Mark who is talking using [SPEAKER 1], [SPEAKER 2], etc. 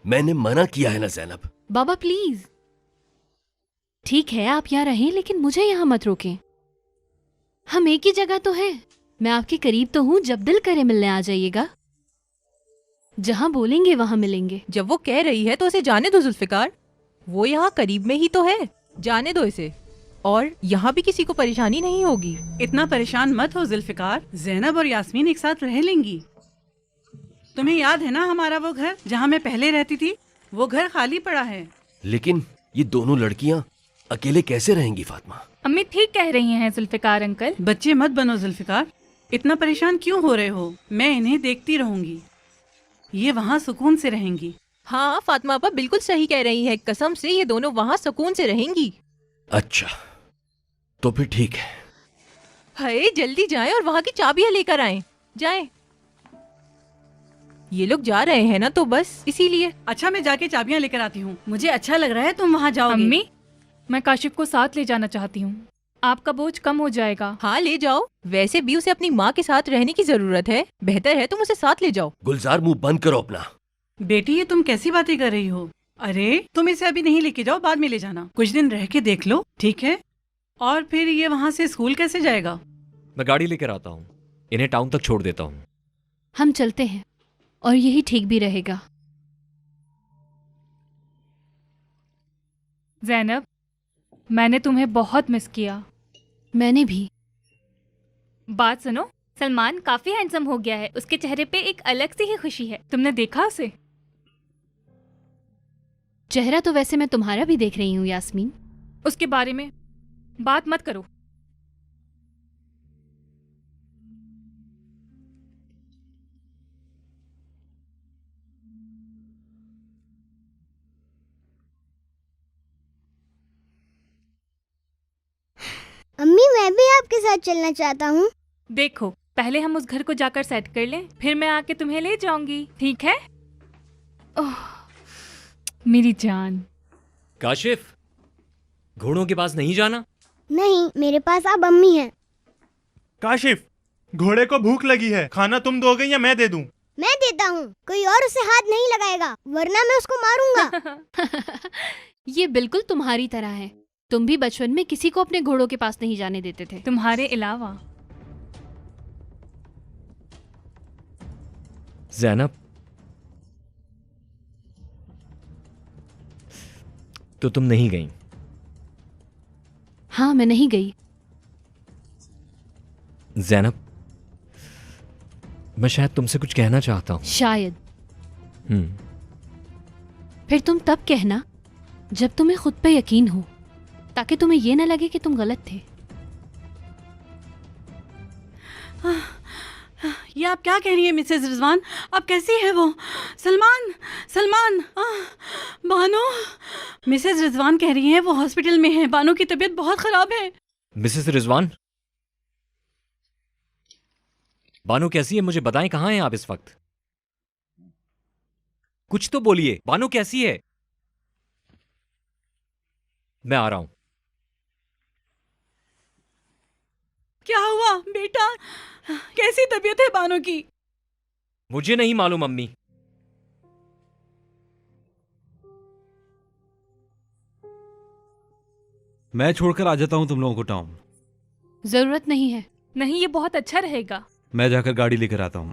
[SPEAKER 1] मैंने मना किया है ना जैनब।
[SPEAKER 2] बाबा प्लीज, ठीक है आप यहाँ रहें लेकिन मुझे यहाँ मत रोकें। हम एक ही जगह तो हैं। मैं आपके करीब तो हूँ, जब दिल करे मिलने आ जाइएगा। जहाँ बोलेंगे वहाँ मिलेंगे।
[SPEAKER 3] जब वो कह रही है तो उसे जाने दो जुल्फिकार, वो यहाँ करीब में ही तो है, जाने दो इसे। और यहाँ भी किसी को परेशानी नहीं होगी।
[SPEAKER 4] इतना परेशान मत हो जुल्फिकार, जैनब और यास्मीन एक साथ रह लेंगी। तुम्हें याद है ना हमारा वो घर जहाँ मैं पहले रहती थी, वो घर खाली पड़ा है।
[SPEAKER 1] लेकिन ये दोनों लड़कियां अकेले कैसे रहेंगी फातिमा?
[SPEAKER 5] अम्मी ठीक कह रही हैं जुल्फिकार अंकल।
[SPEAKER 4] बच्चे मत बनो जुल्फिकार, इतना परेशान क्यों हो रहे हो? मैं इन्हें देखती रहूंगी, ये वहाँ सुकून से रहेंगी।
[SPEAKER 3] हाँ फातिमा आपा बिल्कुल सही कह रही है, कसम से ये दोनों वहाँ सुकून से रहेंगी।
[SPEAKER 1] अच्छा तो फिर ठीक है।
[SPEAKER 3] हाय जल्दी जाएं और वहाँ की चाबियां लेकर आएं। जाएं। ये लोग जा रहे हैं ना तो बस इसीलिए।
[SPEAKER 4] अच्छा मैं जाके चाबियां लेकर आती हूँ, मुझे अच्छा लग रहा है तुम वहाँ जाओगे।
[SPEAKER 5] अम्मी मैं काशिफ को साथ ले जाना चाहती हूँ, आपका बोझ कम हो जाएगा।
[SPEAKER 3] हाँ ले जाओ, वैसे भी उसे अपनी माँ के साथ रहने की जरूरत है, बेहतर है तुम उसे साथ ले जाओ।
[SPEAKER 1] गुलजार मुंह बंद करो अपना।
[SPEAKER 4] बेटी ये तुम कैसी बातें कर रही हो? अरे तुम इसे अभी नहीं लेके जाओ, बाद में ले जाना, कुछ दिन रह के देख लो, ठीक है? और फिर ये वहाँ से स्कूल कैसे जाएगा?
[SPEAKER 6] मैं गाड़ी लेकर आता हूँ, इन्हें टाउन तक छोड़ देता हूँ।
[SPEAKER 2] हम चलते हैं और यही ठीक भी रहेगा।
[SPEAKER 5] जैनब मैंने तुम्हें बहुत मिस किया।
[SPEAKER 2] मैंने भी।
[SPEAKER 5] बात सुनो, सलमान काफी हैंडसम हो गया है, उसके चेहरे पे एक अलग सी ही खुशी है। तुमने देखा उसे?
[SPEAKER 2] चेहरा तो वैसे मैं तुम्हारा भी देख रही हूँ यास्मीन।
[SPEAKER 5] उसके बारे में बात मत करो।
[SPEAKER 7] अम्मी मैं भी आपके साथ चलना चाहता हूँ।
[SPEAKER 5] देखो पहले हम उस घर को जाकर सेट कर लें, फिर मैं आके तुम्हें ले जाऊंगी, ठीक है? ओह मेरी जान।
[SPEAKER 6] काशिफ, घोड़ों के पास नहीं जाना।
[SPEAKER 7] नहीं, मेरे पास अब अम्मी है।
[SPEAKER 8] काशिफ, घोड़े को भूख लगी है, खाना तुम दोगे या मैं दे दूं?
[SPEAKER 7] मैं देता हूँ, कोई और उसे हाथ नहीं लगाएगा, वरना मैं उसको मारूंगा।
[SPEAKER 2] ये बिल्कुल तुम्हारी तरह है। तुम भी बचपन में किसी को अपने घोड़ों के पास नहीं जाने देते थे।
[SPEAKER 5] तुम्हारे अलावा।
[SPEAKER 6] जैनब, तो तुम नहीं गई?
[SPEAKER 2] हाँ मैं नहीं गई।
[SPEAKER 6] जैनब, मैं शायद तुमसे कुछ कहना चाहता हूँ।
[SPEAKER 2] शायद। फिर तुम तब कहना जब तुम्हें खुद पे यकीन हो, ताकि तुम्हें ये ना लगे कि तुम गलत थे।
[SPEAKER 4] ये आप क्या कह रही है मिसेस रिजवान? अब कैसी है वो? सलमान, सलमान, बानो। मिसेस रिजवान कह रही हैं वो हॉस्पिटल में है, बानो की तबीयत बहुत खराब है।
[SPEAKER 6] मिसेस रिजवान, बानो कैसी है मुझे बताएं, कहाँ हैं आप इस वक्त? कुछ तो बोलिए, बानो कैसी है? मैं आ रहा हूं।
[SPEAKER 4] क्या हुआ बेटा? कैसी तबीयत है बानो की?
[SPEAKER 6] मुझे नहीं मालूम अम्मी।
[SPEAKER 9] मैं छोड़कर आ जाता हूं तुम लोगों को टाउन।
[SPEAKER 2] जरूरत नहीं है।
[SPEAKER 5] नहीं, ये बहुत अच्छा रहेगा।
[SPEAKER 9] मैं जाकर गाड़ी लेकर आता हूं।